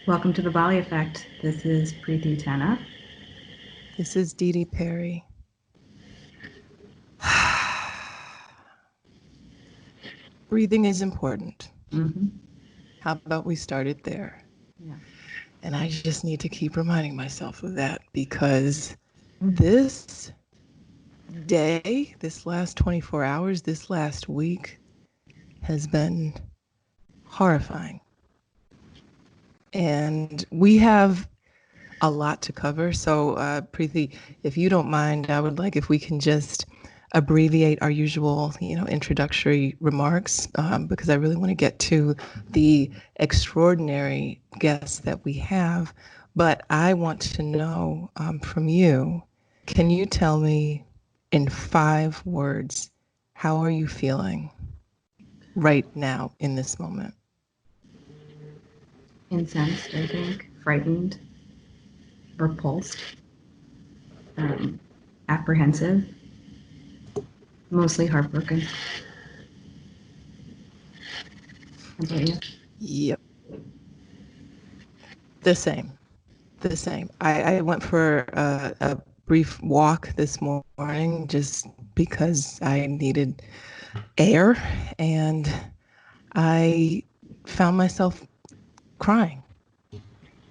Welcome to the Bali Effect. This is Preeti Tana. This is Dee Dee Perry. Breathing is important. Mm-hmm. How about we start it there? Yeah. And I just need to keep reminding myself of that because this day, this last 24 hours, this last week has been horrifying. And we have a lot to cover. So, Preeti, if you don't mind, I would like if we can just abbreviate our usual, introductory remarks, because I really want to get to the extraordinary guests that we have. But I want to know from you, can you tell me in 5 words, how are you feeling right now in this moment? Incensed, I think. Frightened. Repulsed. Apprehensive. Mostly heartbroken. How about you? Yep. The same. I went for a brief walk this morning just because I needed air, and I found myself crying.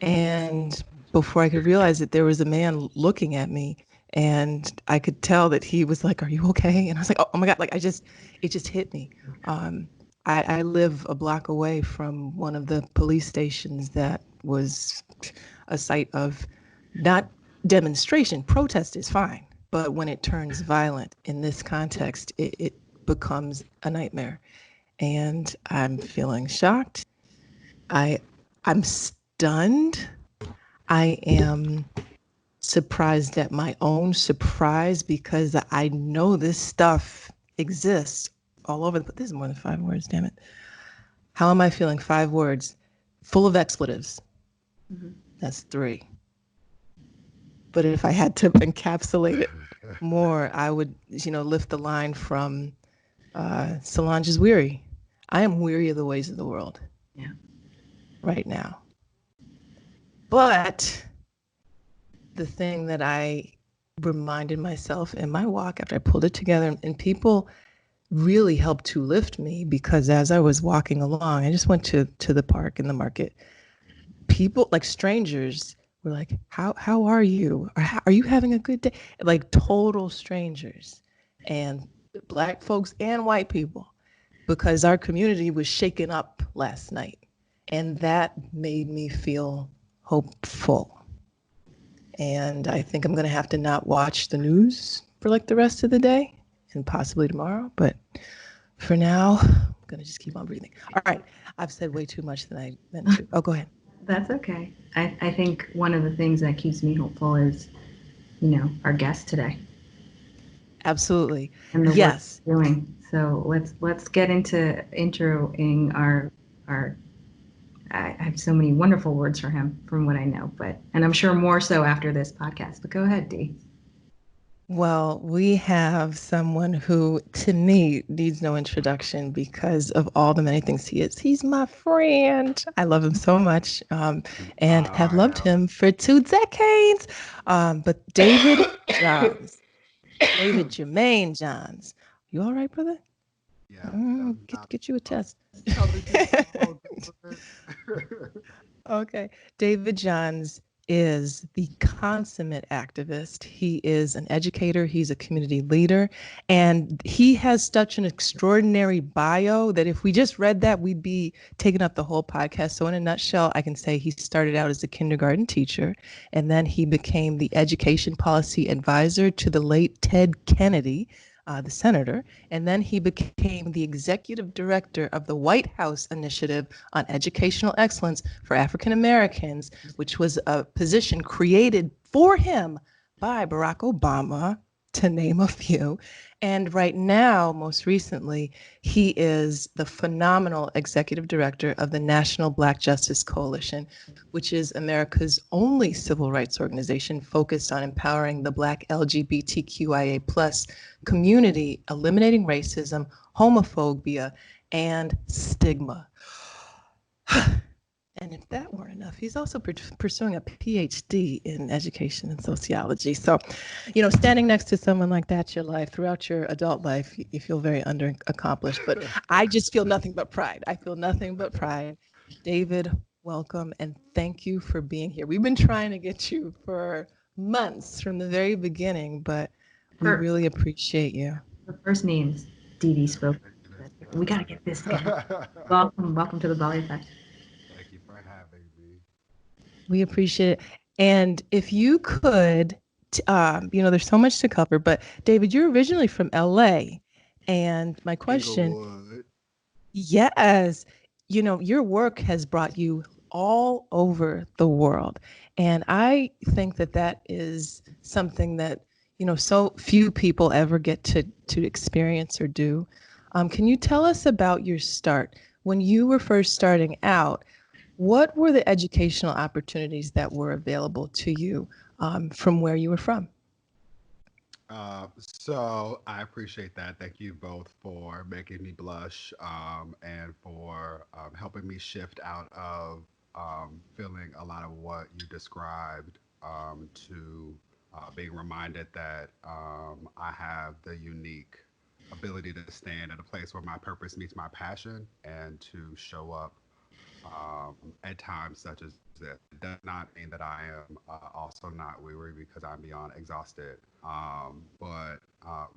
And before I could realize it, there was a man looking at me, and I could tell that he was like, "Are you okay?" And I was like, "Oh my God!" Like it just hit me. I live a block away from one of the police stations that was a site of not demonstration. Protest is fine, but when it turns violent in this context, it becomes a nightmare. And I'm feeling shocked. I'm stunned. I am surprised at my own surprise because I know this stuff exists all over. But this is more than 5 words, damn it. How am I feeling? 5 words, full of expletives. Mm-hmm. That's 3. But if I had to encapsulate it more, I would, lift the line from Solange is weary. I am weary of the ways of the world. Yeah. Right now. But the thing that I reminded myself in my walk after I pulled it together, and people really helped to lift me, because as I was walking along, I just went to the park and the market. People, like strangers, were like, how are you? Or are you having a good day? Like total strangers, and Black folks and white people, because our community was shaken up last night. And that made me feel hopeful. And I think I'm going to have to not watch the news for like the rest of the day and possibly tomorrow. But for now, I'm going to just keep on breathing. All right. I've said way too much than I meant to. Oh, go ahead. That's okay. I think one of the things that keeps me hopeful is, our guest today. Absolutely. And the yes. work we're doing. So let's get into introing our I have so many wonderful words for him from what I know, and I'm sure more so after this podcast. But go ahead, Dee. Well, we have someone who, to me, needs no introduction because of all the many things he is. He's my friend. I love him so much, and have loved him for 2 decades. But David Johns, David Jermaine Johns. You all right, brother? Yeah. Get you a test. Okay. David Johns is the consummate activist. He is an educator. He's a community leader. And he has such an extraordinary bio that if we just read that, we'd be taking up the whole podcast. So in a nutshell, I can say he started out as a kindergarten teacher, and then he became the education policy advisor to the late Ted Kennedy, the senator, and then he became the executive director of the White House Initiative on Educational Excellence for African Americans, which was a position created for him by Barack Obama to name a few. And right now, most recently, he is the phenomenal executive director of the National Black Justice Coalition, which is America's only civil rights organization focused on empowering the Black LGBTQIA plus community, eliminating racism, homophobia, and stigma. And if that weren't enough, he's also pursuing a PhD in education and sociology. So, standing next to someone like that, your life, throughout your adult life, you feel very under accomplished. But I just feel nothing but pride. I feel nothing but pride. David, welcome and thank you for being here. We've been trying to get you for months from the very beginning, but we Her, really appreciate you. her first name's Dee Dee Spoke. We got to get this guy. Welcome to the Bali Effect. Thank you for having me. We appreciate it. And if you could, there's so much to cover, but David, you're originally from LA. And my question, Inglewood. yes, your work has brought you all over the world. And I think that that is something that, so few people ever get to experience or do. Can you tell us about your start? When you were first starting out, what were the educational opportunities that were available to you from where you were from? So I appreciate that. Thank you both for making me blush and for helping me shift out of feeling a lot of what you described to being reminded that I have the unique ability to stand at a place where my purpose meets my passion and to show up at times such as this. It does not mean that I am also not weary because I'm beyond exhausted. But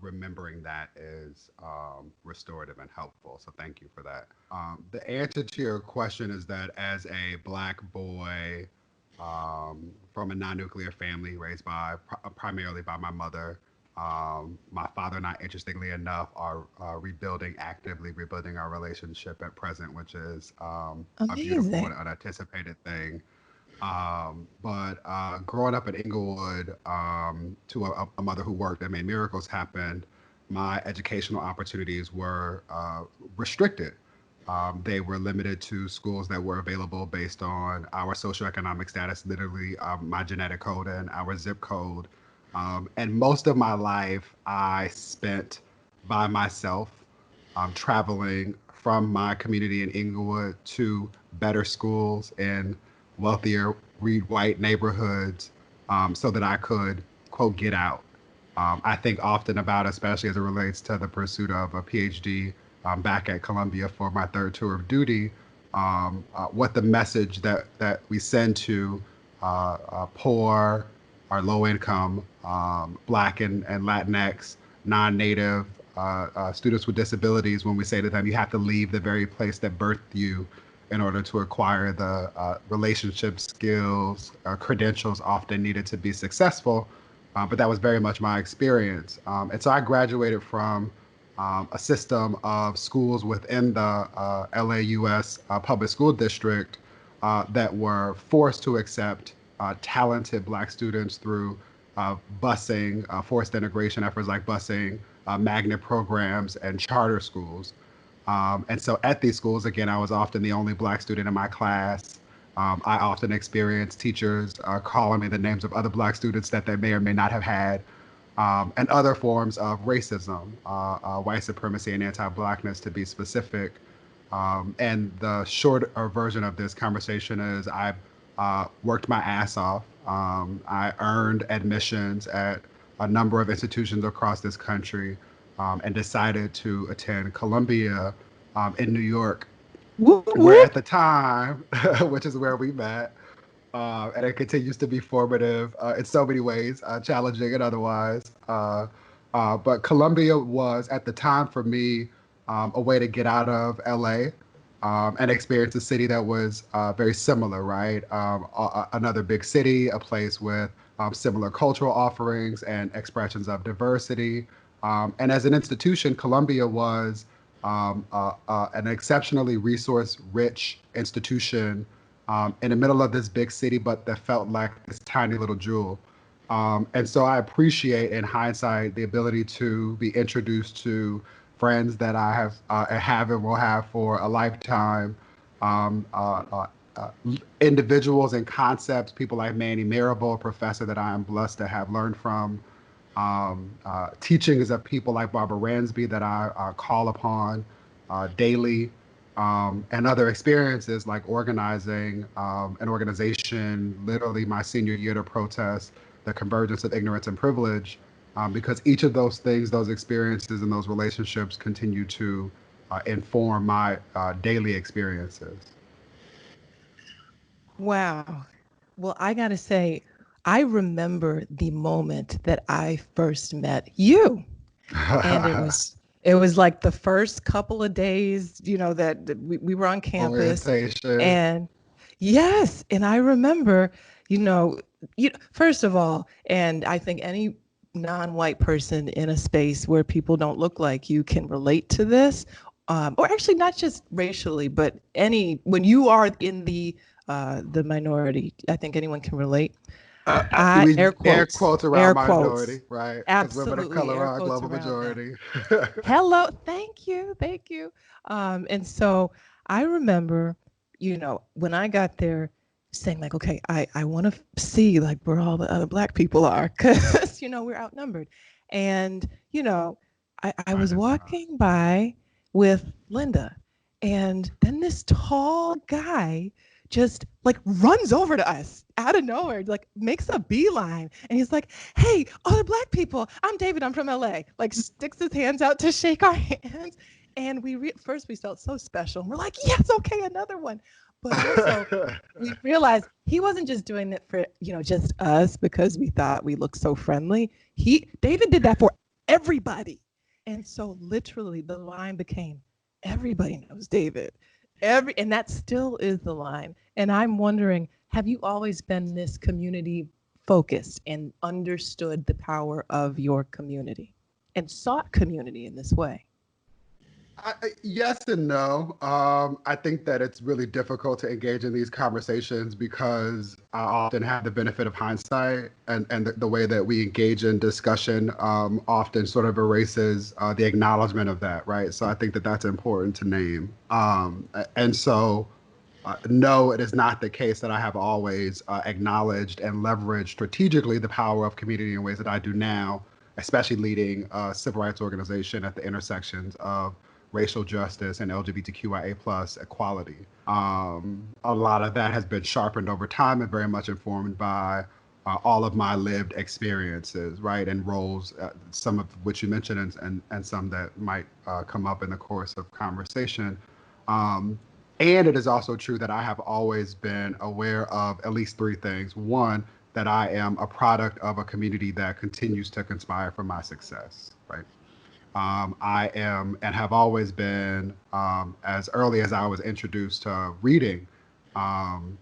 remembering that is restorative and helpful. So thank you for that. The answer to your question is that as a black boy from a non-nuclear family raised by primarily by my mother, my father and I, interestingly enough, are actively rebuilding our relationship at present, which is a beautiful Amazing. and unanticipated thing. But growing up in Inglewood to a mother who worked and made miracles happen, my educational opportunities were restricted. They were limited to schools that were available based on our socioeconomic status, literally my genetic code and our zip code. And most of my life I spent by myself, traveling from my community in Inglewood to better schools in wealthier, read white neighborhoods so that I could, quote, get out. I think often about, especially as it relates to the pursuit of a PhD back at Columbia for my third tour of duty, what the message that we send to poor, our low income, Black and Latinx, non native students with disabilities when we say to them, you have to leave the very place that birthed you in order to acquire the relationship skills, credentials often needed to be successful. But that was very much my experience. And so I graduated from a system of schools within the LAUS public school district that were forced to accept talented Black students through busing, forced integration efforts like busing, magnet programs, and charter schools. And so at these schools, again, I was often the only Black student in my class. I often experienced teachers calling me the names of other Black students that they may or may not have had, and other forms of racism, white supremacy, and anti Blackness to be specific. And the short version of this conversation is I worked my ass off. I earned admissions at a number of institutions across this country and decided to attend Columbia in New York, Whoop, where at whoop. the time, which is where we met, and it continues to be formative in so many ways, challenging and otherwise. But Columbia was, at the time for me, a way to get out of LA and experience a city that was very similar, right? Another big city, a place with similar cultural offerings and expressions of diversity. And as an institution, Columbia was an exceptionally resource rich institution in the middle of this big city, but that felt like this tiny little jewel. And so I appreciate, in hindsight, the ability to be introduced to friends that I have and will have for a lifetime, um, uh, uh, individuals and concepts, people like Manny Marable, a professor that I am blessed to have learned from, teachings of people like Barbara Ransby that I call upon daily, and other experiences like organizing an organization, literally my senior year to protest the convergence of ignorance and privilege, because each of those things, those experiences, and those relationships continue to inform my daily experiences. Wow. Well, I got to say, I remember the moment that I first met you. And it was like the first couple of days, that we were on campus. Orientation. And yes, and I remember, you know, first of all, and I think any non-white person in a space where people don't look like you can relate to this, or actually not just racially, but when you are in the minority, I think anyone can relate. I We air quotes around air minority, quotes, right? Because women of absolutely color air are a quotes global around that. majority. Hello, thank you. And so I remember, when I got there, saying like, okay, I want to see like where all the other Black people are, because we're outnumbered. And I Right, was it's walking by with Linda, and then this tall guy just like runs over to us out of nowhere, like makes a beeline, and he's like, "Hey, other Black people, I'm David, I'm from LA." Like sticks his hands out to shake our hands, and first we felt so special. We're like, "Yes, okay, another one." But also, we realized he wasn't just doing it for just us because we thought we looked so friendly. David did that for everybody, and so literally the line became, everybody knows David. And that still is the line. And I'm wondering, have you always been this community focused and understood the power of your community and sought community in this way? Yes and no. I think that it's really difficult to engage in these conversations because I often have the benefit of hindsight, and the way that we engage in discussion often sort of erases the acknowledgement of that, right? So I think that that's important to name. And so, no, it is not the case that I have always acknowledged and leveraged strategically the power of community in ways that I do now, especially leading a civil rights organization at the intersections of racial justice and LGBTQIA plus equality. A lot of that has been sharpened over time and very much informed by all of my lived experiences, right, and roles, some of which you mentioned, and some that might come up in the course of conversation. Um, and it is also true that I have always been aware of at least three things. One, that I am a product of a community that continues to conspire for my success, right? I am and have always been, as early as I was introduced to reading, um,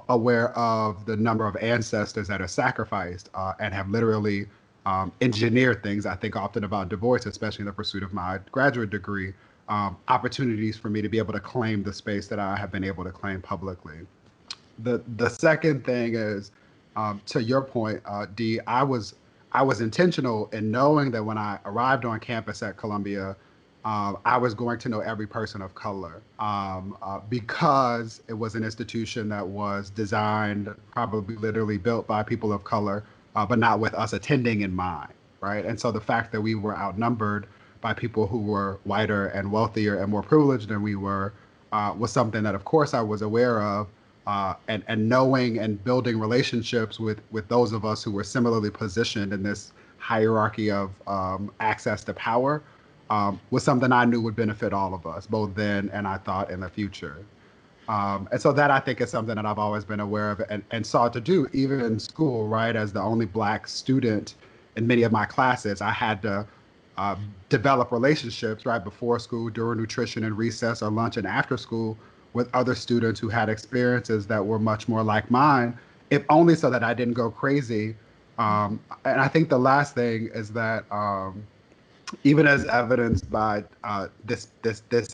aware of the number of ancestors that are sacrificed and have literally engineered things. I think often about divorce, especially in the pursuit of my graduate degree, opportunities for me to be able to claim the space that I have been able to claim publicly. The second thing is, to your point, D. I was intentional in knowing that when I arrived on campus at Columbia, I was going to know every person of color, because it was an institution that was designed, probably literally built by people of color, but not with us attending in mind, right? And so the fact that we were outnumbered by people who were whiter and wealthier and more privileged than we were was something that, of course, I was aware of, and knowing and building relationships with those of us who were similarly positioned in this hierarchy of access to power was something I knew would benefit all of us, both then and I thought in the future. And so that I think is something that I've always been aware of and sought to do, even in school, right? As the only Black student in many of my classes, I had to uh, develop relationships right before school, during nutrition and recess or lunch and after school with other students who had experiences that were much more like mine, if only so that I didn't go crazy. And I think the last thing is that, even as evidenced by this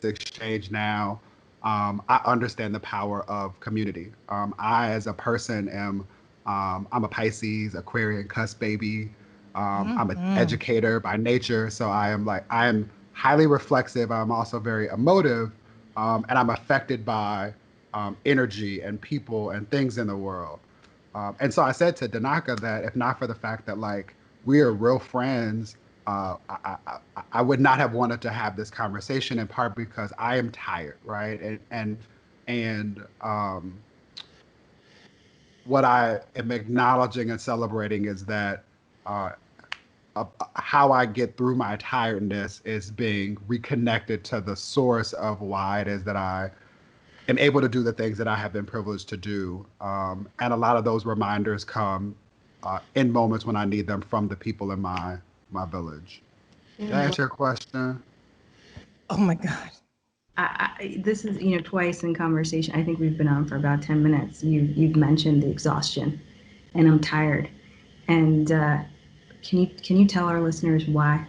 exchange now, I understand the power of community. I, as a person, am I'm a Pisces, Aquarian, cusp baby. I'm an Mm-hmm. educator by nature, so I am highly reflexive. I'm also very emotive, and I'm affected by energy and people and things in the world. And so I said to Danaka that if not for the fact that like we are real friends, I would not have wanted to have this conversation in part because I am tired, right? And what I am acknowledging and celebrating is that uh, how I get through my tiredness is being reconnected to the source of why it is that I am able to do the things that I have been privileged to do. And a lot of those reminders come in moments when I need them from the people in my village. Did I Yeah. answer your question? Oh my God. This is, twice in conversation. I think we've been on for about 10 minutes. You've mentioned the exhaustion, and I'm tired. And can you tell our listeners why?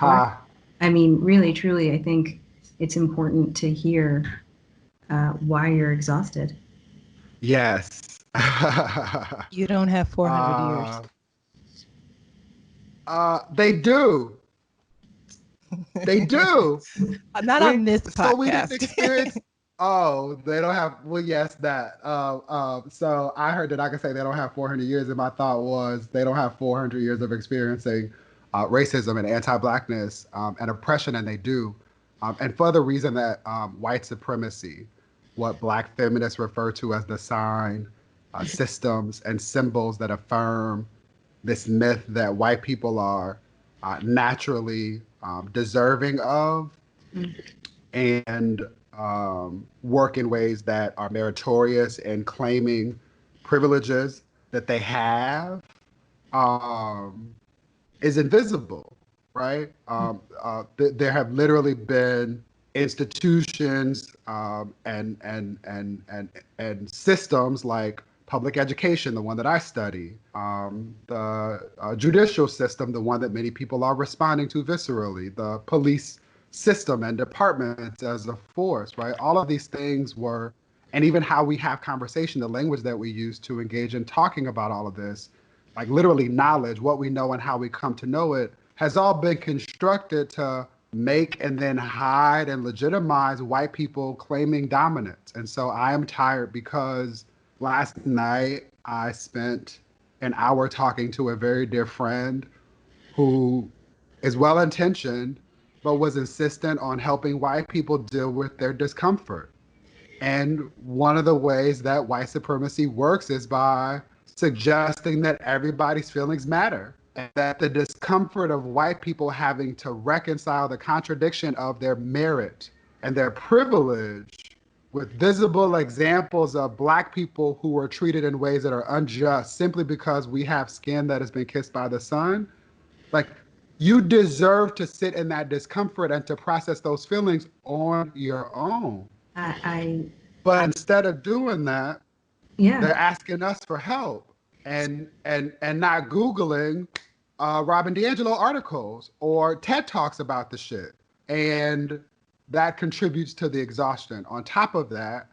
Why? Ha. I mean, really, truly, I think it's important to hear why you're exhausted. Yes. You don't have 400 years. uh, they do. They do. Not We on this so we didn't podcast. experience. Oh, they don't have. Well, yes, that. So I heard that I could say they don't have 400 years, and my thought was they don't have 400 years of experiencing racism and anti-blackness and oppression, and they do. And for the reason that white supremacy, what Black feminists refer to as the sign, systems and symbols that affirm this myth that white people are naturally deserving of and work in ways that are meritorious and claiming privileges that they have um, is invisible, right? There have literally been institutions and systems like public education, the one that I study, the judicial system, the one that many people are responding to viscerally, the police system and departments as a force, right? All of these things were, and even how we have conversation, the language that we use to engage in talking about all of this, like literally knowledge, what we know and how we come to know it, has all been constructed to make and then hide and legitimize white people claiming dominance. And so I am tired because last night I spent an hour talking to a very dear friend who is well intentioned, but was insistent on helping white people deal with their discomfort. And one of the ways that white supremacy works is by suggesting that everybody's feelings matter and that the discomfort of white people having to reconcile the contradiction of their merit and their privilege with visible examples of black people who were treated in ways that are unjust simply because we have skin that has been kissed by the sun. Like, you deserve to sit in that discomfort and to process those feelings on your own. I, But I, instead of doing that, yeah. they're asking us for help and not Googling Robin DiAngelo articles or TED Talks about the shit. And that contributes to the exhaustion. On top of that,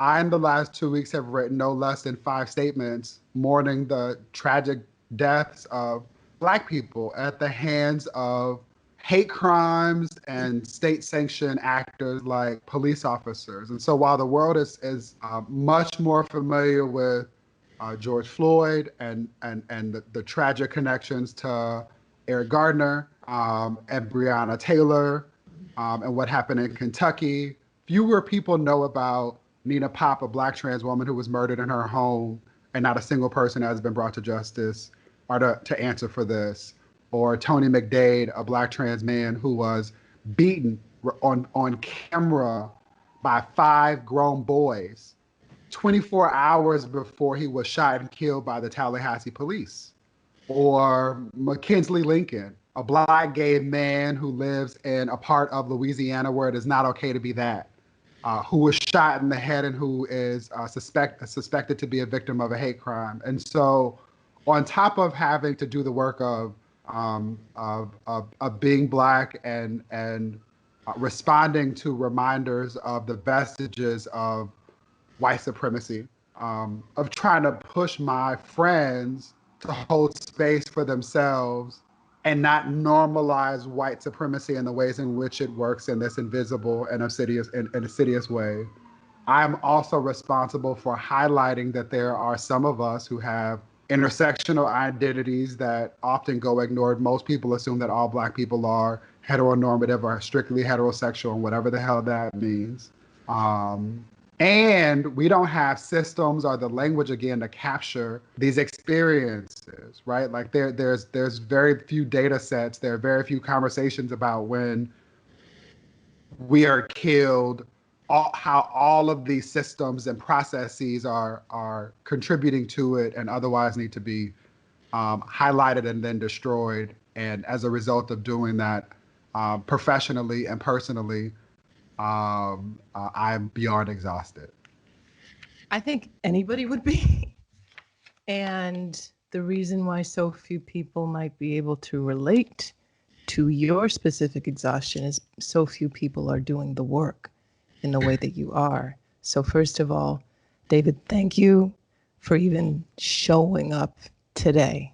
I in the last 2 weeks have written no less than 5 statements mourning the tragic deaths of Black people at the hands of hate crimes and state-sanctioned actors like police officers. And so while the world is much more familiar with George Floyd and the tragic connections to Eric Gardner and Breonna Taylor and what happened in Kentucky, fewer people know about Nina Pop, a black trans woman who was murdered in her home, and not a single person has been brought to justice or to answer for this. Or Tony McDade, a black trans man who was beaten on camera by 5 grown boys 24 hours before he was shot and killed by the Tallahassee police. Or Mackenzie Lincoln, a black gay man who lives in a part of Louisiana where it is not okay to be that, who was shot in the head and who is suspected to be a victim of a hate crime. And so, on top of having to do the work of being black and responding to reminders of the vestiges of white supremacy, of trying to push my friends to hold space for themselves and not normalize white supremacy in the ways in which it works in this invisible and insidious way. I'm also responsible for highlighting that there are some of us who have intersectional identities that often go ignored. Most people assume that all Black people are heteronormative or strictly heterosexual, and whatever the hell that means. Um, and we don't have systems or the language again to capture these experiences, right? Like there's very few data sets. There are very few conversations about when we are killed, how all of these systems and processes are contributing to it and otherwise need to be highlighted and then destroyed. And as a result of doing that, professionally and personally, I'm beyond exhausted. I think anybody would be. And the reason why so few people might be able to relate to your specific exhaustion is so few people are doing the work in the way that you are. So, first of all, David, thank you for even showing up today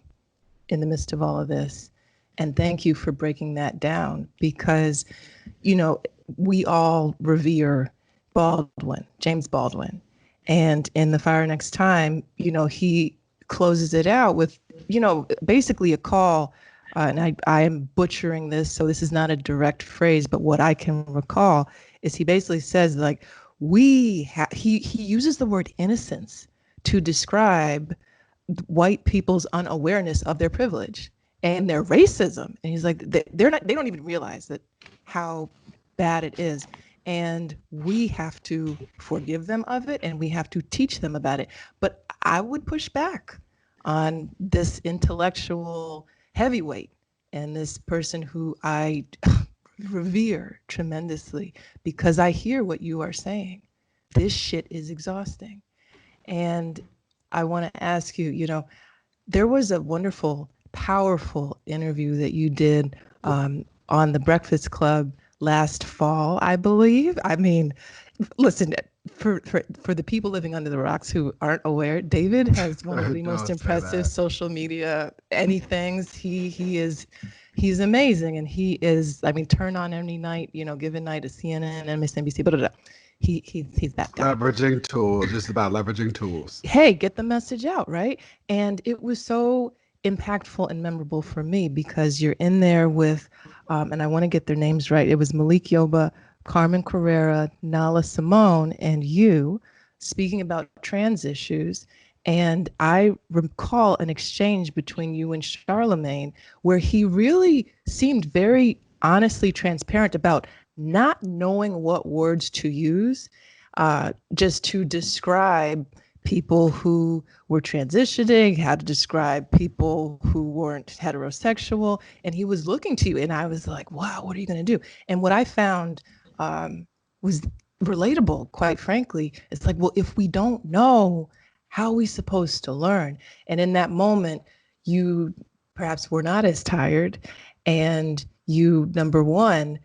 in the midst of all of this. And thank you for breaking that down because, you know, we all revere Baldwin, James Baldwin. And in The Fire Next Time, you know, he closes it out with, you know, basically a call. And I am butchering this, so this is not a direct phrase, but what I can recall is he basically says, like, he uses the word innocence to describe white people's unawareness of their privilege and their racism. And he's like, they don't even realize that how bad it is. And we have to forgive them of it and we have to teach them about it. But I would push back on this intellectual heavyweight and this person who I revere tremendously because I hear what you are saying. This shit is exhausting. And I want to ask you, you know, there was a wonderful, powerful interview that you did on the Breakfast Club last fall, I believe. I mean, listen, for the people living under the rocks who aren't aware, David has one of the most impressive social media anythings. He's amazing, and he is. I mean, turn on any night, you know, given night at CNN, MSNBC, blah, blah, blah. He's that guy. Leveraging tools, just about leveraging tools. Hey, get the message out, right? And it was so impactful and memorable for me because you're in there with, and I want to get their names right. It was Malik Yoba, Carmen Carrera, Nala Simone, and you speaking about trans issues. And I recall an exchange between you and Charlemagne where he really seemed very honestly transparent about not knowing what words to use just to describe people who were transitioning, how to describe people who weren't heterosexual. And he was looking to you and I was like, wow, what are you going to do? And what I found was relatable, quite frankly. It's like, well, if we don't know, how are we supposed to learn? And in that moment, you perhaps were not as tired. And you, number one,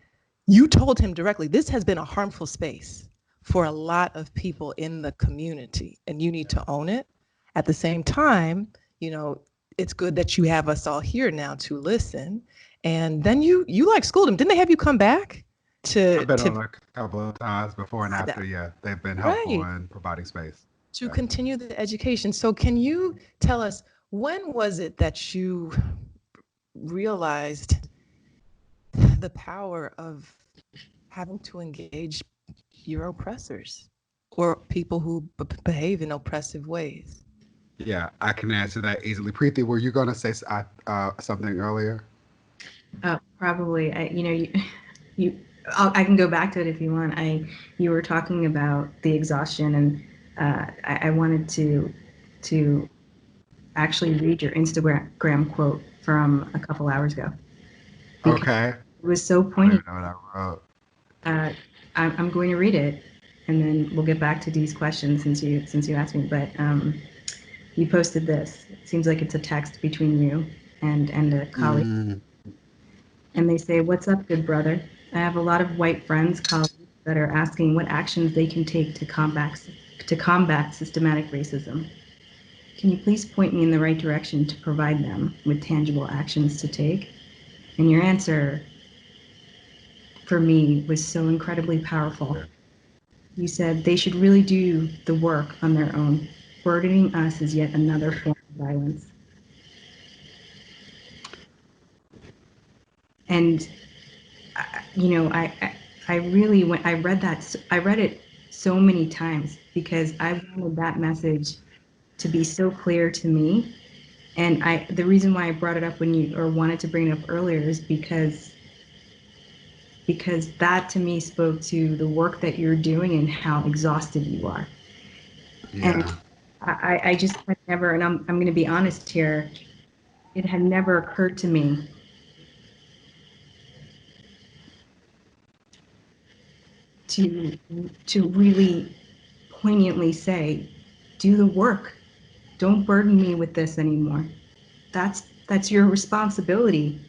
you told him directly, this has been a harmful space for a lot of people in the community, and you need to own it. At the same time, you know, it's good that you have us all here now to listen. And then you like schooled them. Didn't they have you come back I've been on a couple of times before and after. Yeah, they've been helpful in providing space to continue the education. So can you tell us, when was it that you realized the power of having to engage your oppressors or people who behave in oppressive ways? Yeah, I can answer that easily. Preeti, were you going to say something earlier? Probably. I can go back to it if you want. You were talking about the exhaustion, and I wanted to actually read your Instagram quote from a couple hours ago. Okay. It was so poignant. I don't even know what I wrote. I'm going to read it, and then we'll get back to Dee's question since you asked me. But you posted this. It seems like it's a text between you and a colleague. And they say, "What's up, good brother? I have a lot of white friends, colleagues that are asking what actions they can take to to combat systematic racism. Can you please point me in the right direction to provide them with tangible actions to take? And your answer for me was so incredibly powerful. You said they should really do the work on their own. Burdening us is yet another form of violence. And I really I read it so many times because I wanted that message to be so clear to me. And the reason why I brought it up wanted to bring it up earlier is because that to me spoke to the work that you're doing and how exhausted you are. Yeah. And I just had never, and I'm going to be honest here, it had never occurred to me to really poignantly say, do the work. Don't burden me with this anymore. That's your responsibility.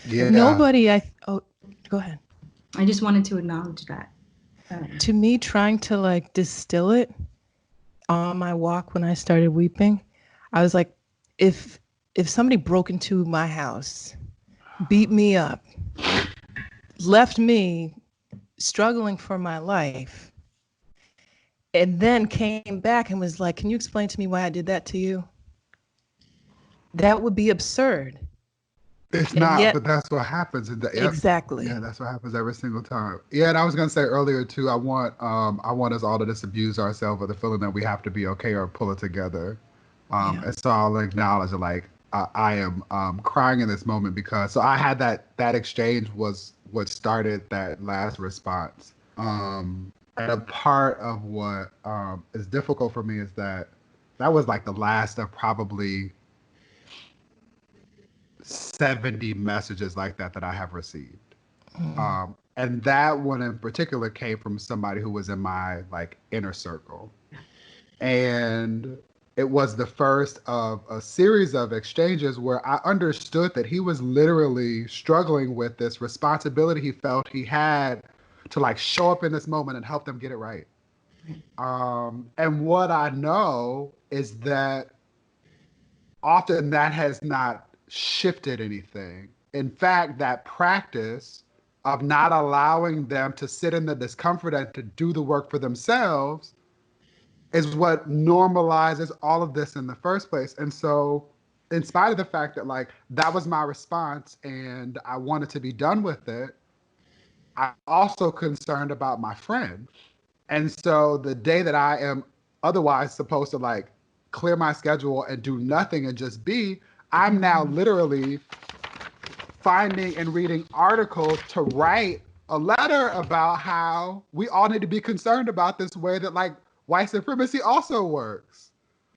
Yeah. Oh, go ahead. I just wanted to acknowledge that. To me, trying to like distill it on my walk when I started weeping, I was like, if somebody broke into my house, beat me up, left me struggling for my life, and then came back and was like, can you explain to me why I did that to you? That would be absurd. It's And not, yet, but that's what happens. Yep. Exactly. Yeah, that's what happens every single time. Yeah, and I was gonna say earlier too. I want us all to disabuse ourselves of the feeling that we have to be okay or pull it together. Yeah. And so I'll acknowledge that, like, I am crying in this moment because I had that exchange was what started that last response. And a part of what is difficult for me is that was like the last of probably 70 messages like that I have received. And that one in particular came from somebody who was in my like inner circle. And it was the first of a series of exchanges where I understood that he was literally struggling with this responsibility he felt he had to like show up in this moment and help them get it right. And what I know is that often that has not shifted anything. In fact, that practice of not allowing them to sit in the discomfort and to do the work for themselves is what normalizes all of this in the first place. And so, in spite of the fact that like that was my response and I wanted to be done with it, I'm also concerned about my friend. And so the day that I am otherwise supposed to like clear my schedule and do nothing and just be, I'm now literally finding and reading articles to write a letter about how we all need to be concerned about this way that like white supremacy also works.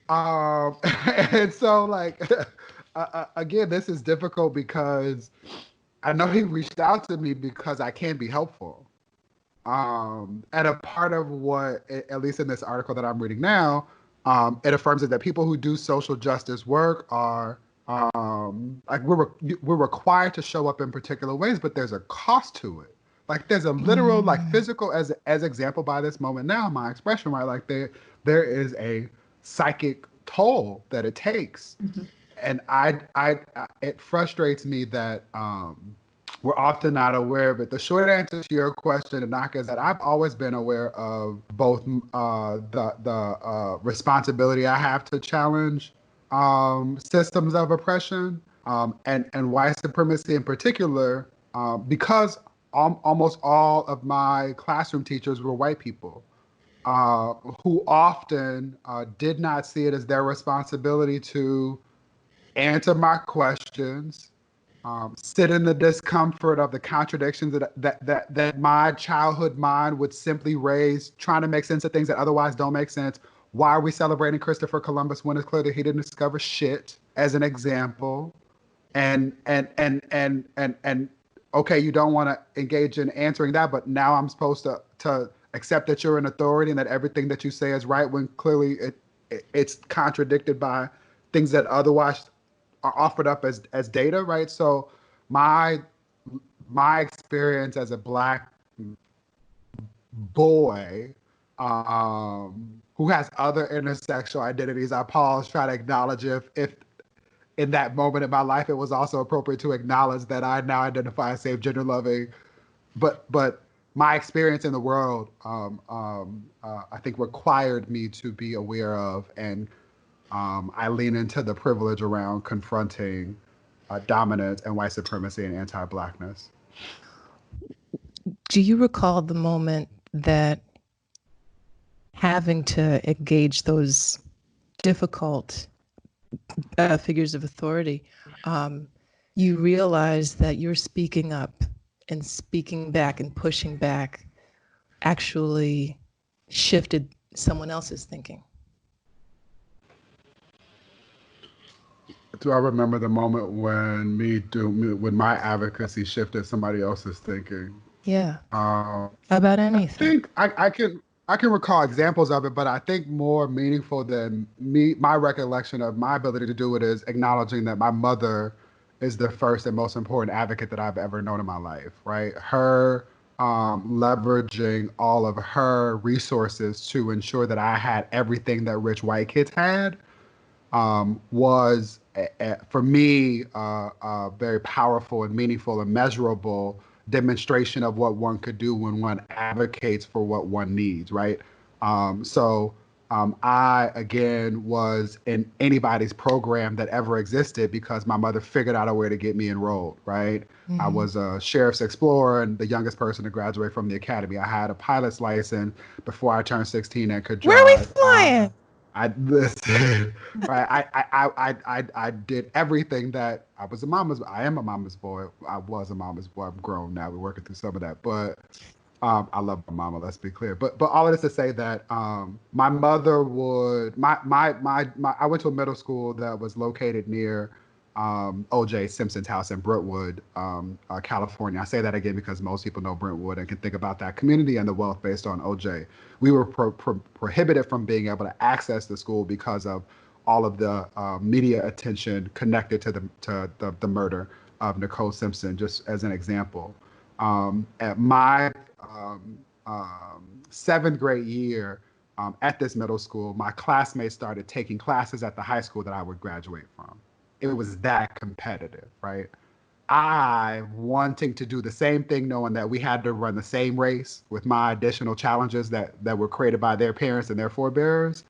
Um, and so like again, this is difficult because I know he reached out to me because I can be helpful. And a part of what, at least in this article that I'm reading now, it affirms that people who do social justice work are like we're required to show up in particular ways, but there's a cost to it. Like there's a literal, like physical, as example by this moment now, my expression, right? Like there is a psychic toll that it takes, and it frustrates me that we're often not aware of it. The short answer to your question, Anaka, is that I've always been aware of both the responsibility I have to challenge systems of oppression and white supremacy in particular, because almost all of my classroom teachers were white people. Who often did not see it as their responsibility to answer my questions, sit in the discomfort of the contradictions that my childhood mind would simply raise, trying to make sense of things that otherwise don't make sense. Why are we celebrating Christopher Columbus when it's clear that he didn't discover shit, as an example? And okay, you don't want to engage in answering that, but now I'm supposed to accept that you're an authority and that everything that you say is right when clearly it's contradicted by things that otherwise are offered up as data, right? So my experience as a black boy who has other intersexual identities. I pause, try to acknowledge if in that moment in my life it was also appropriate to acknowledge that I now identify as safe gender loving. But my experience in the world, I think, required me to be aware of, and I lean into the privilege around confronting dominance and white supremacy and anti-blackness. Do you recall the moment that having to engage those difficult figures of authority, you realize that you're speaking up and speaking back and pushing back actually shifted someone else's thinking? Do I remember the moment when when my advocacy shifted somebody else's thinking? Yeah. Um, About I anything. think I can recall examples of it, but I think more meaningful than my recollection of my ability to do it is acknowledging that my mother is the first and most important advocate that I've ever known in my life. Right, her leveraging all of her resources to ensure that I had everything that rich white kids had was for me a very powerful and meaningful and measurable demonstration of what one could do when one advocates for what one needs, right? I again was in anybody's program that ever existed because my mother figured out a way to get me enrolled, right? I Mm-hmm. was a sheriff's explorer and the youngest person to graduate from the academy. I had a pilot's license before I turned 16 and could Where are we drive. flying? I listen, right? I did everything that I was a mama's. I am a mama's boy. I was a mama's boy. I'm grown now. We're working through some of that, but I love my mama. Let's be clear. But all of this to say that my mother would my I went to a middle school that was located near O.J. Simpson's house in Brentwood, California. I say that again because most people know Brentwood and can think about that community and the wealth based on O.J. We were prohibited from being able to access the school because of all of the media attention connected to the murder of Nicole Simpson, just as an example. At my seventh grade year at this middle school, my classmates started taking classes at the high school that I would graduate from. It was that competitive, right? I wanting to do the same thing, knowing that we had to run the same race with my additional challenges that were created by their parents and their forebears,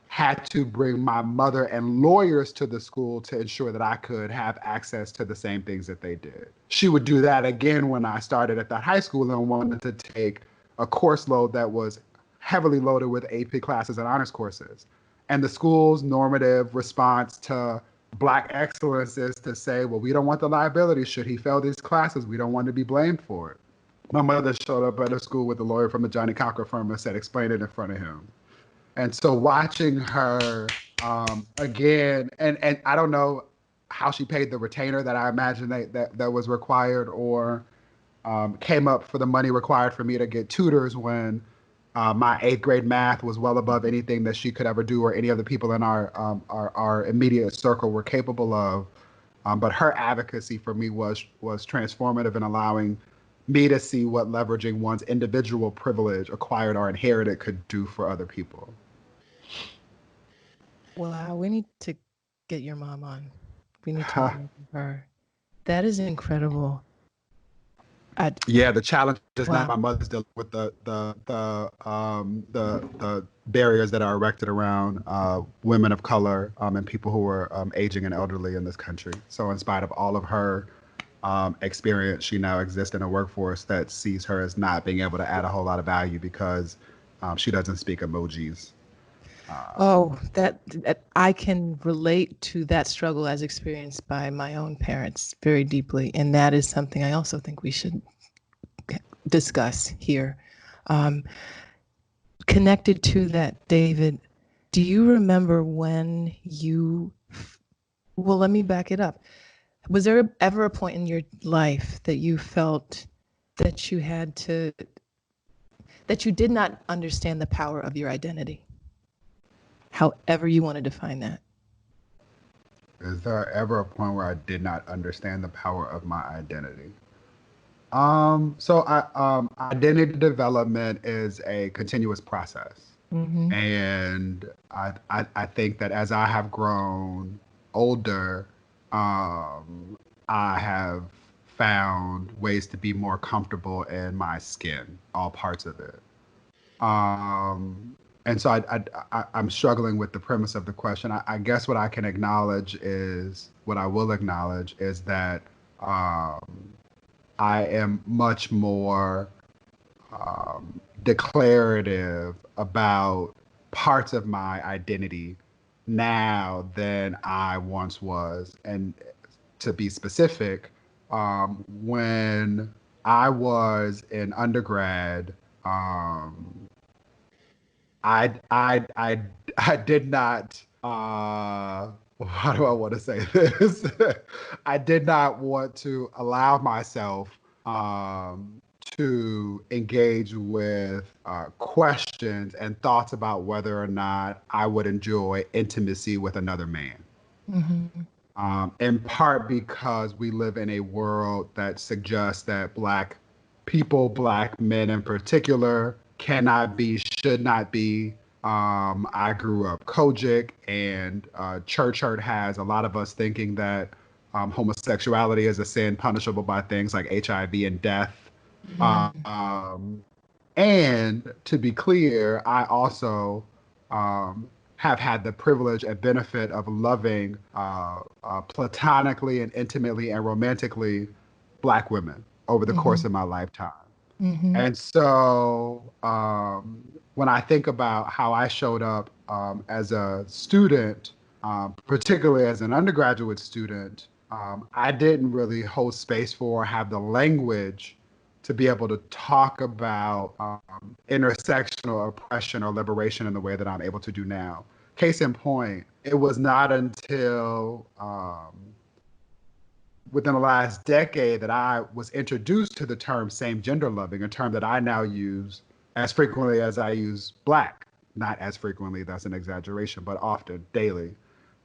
had to bring my mother and lawyers to the school to ensure that I could have access to the same things that they did. She would do that again when I started at that high school and wanted to take a course load that was heavily loaded with AP classes and honors courses. And the school's normative response to Black excellence is to say, well, we don't want the liability. Should he fail these classes, we don't want to be blamed for it. My mother showed up at a school with a lawyer from the Johnny Cocker firm and said, explain it in front of him. And so watching her again, and I don't know how she paid the retainer that I imagine that was required, or came up for the money required for me to get tutors when my eighth grade math was well above anything that she could ever do or any of the people in our immediate circle were capable of. But her advocacy for me was transformative in allowing me to see what leveraging one's individual privilege, acquired or inherited, could do for other people. Wow, we need to get your mom on. We need to interview her. That is incredible. Yeah, the challenge is now Wow. my mother's dealing with the barriers that are erected around women of color and people who are aging and elderly in this country. So, in spite of all of her experience, she now exists in a workforce that sees her as not being able to add a whole lot of value because she doesn't speak emojis. Oh, that I can relate to that struggle as experienced by my own parents very deeply. And that is something I also think we should discuss here. Um, Connected to that, David, do you remember when well, let me back it up. Was there ever a point in your life that you felt that you had to, that you did not understand the power of your identity, however you want to define that? Is there ever a point where I did not understand the power of my identity? Identity development is a continuous process. Mm-hmm. And I think that as I have grown older, I have found ways to be more comfortable in my skin, all parts of it. And so I'm struggling with the premise of the question. I guess what I can acknowledge is, what I will acknowledge is that um, I am much more declarative about parts of my identity now than I once was. And to be specific, when I was in undergrad, um, I I did not how do I want to say this? I did not want to allow myself to engage with questions and thoughts about whether or not I would enjoy intimacy with another man. Mm-hmm. In part because we live in a world that suggests that Black people, Black men in particular, cannot be, should not be. I grew up Kojic, and church hurt has a lot of us thinking that homosexuality is a sin punishable by things like HIV and death. Mm-hmm. Um, and to be clear, I also have had the privilege and benefit of loving platonically and intimately and romantically Black women over the course of my lifetime. Mm-hmm. And so when I think about how I showed up as a student, particularly as an undergraduate student, I didn't really hold space for or have the language to be able to talk about intersectional oppression or liberation in the way that I'm able to do now. Case in point, it was not until within the last decade that I was introduced to the term same gender loving, a term that I now use as frequently as I use Black. Not as frequently, that's an exaggeration, but often, daily.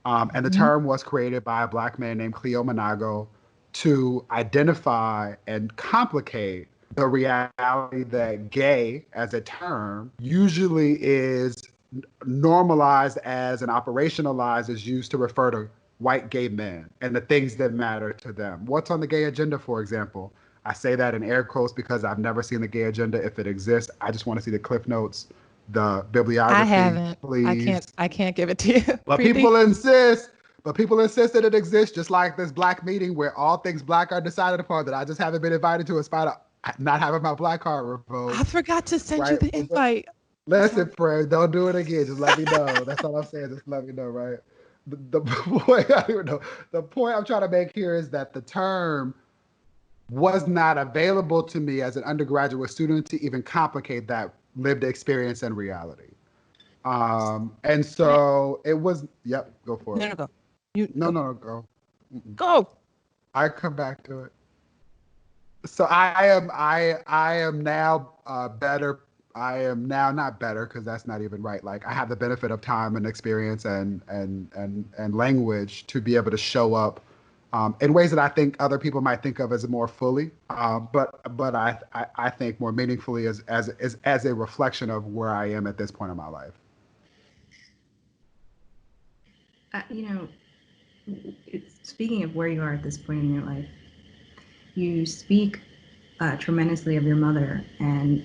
And the Mm-hmm. term was created by a Black man named Cleo Monago to identify and complicate the reality that gay as a term usually is normalized as and operationalized as used to refer to white gay men and the things that matter to them. What's on the gay agenda, for example? I say that in air quotes because I've never seen the gay agenda. If it exists, I just want to see the cliff notes, the I bibliography, haven't. please. I can't give it to you. But Preeti. people insist. But people insist that it exists, just like this Black meeting where all things Black are decided upon that I just haven't been invited to in spite of not having my Black card I revoked. forgot to send you Right? the invite. Listen, Sorry. friend, don't do it again. Just let me know. That's all I'm saying. Just let me know, right? The point I don't even know. The point I'm trying to make here is that the term was not available to me as an undergraduate student to even complicate that lived experience and reality. And Can I? so it was. Yep, go for No, it. no, go. You No, go. no, no, go. Mm-mm. Go. I come back to it. So I am now better. I am now not better because that's not even right. Like I have the benefit of time and experience and language to be able to show up in ways that I think other people might think of as more fully, but I think more meaningfully as a reflection of where I am at this point in my life. You know, speaking of where you are at this point in your life, you speak tremendously of your mother and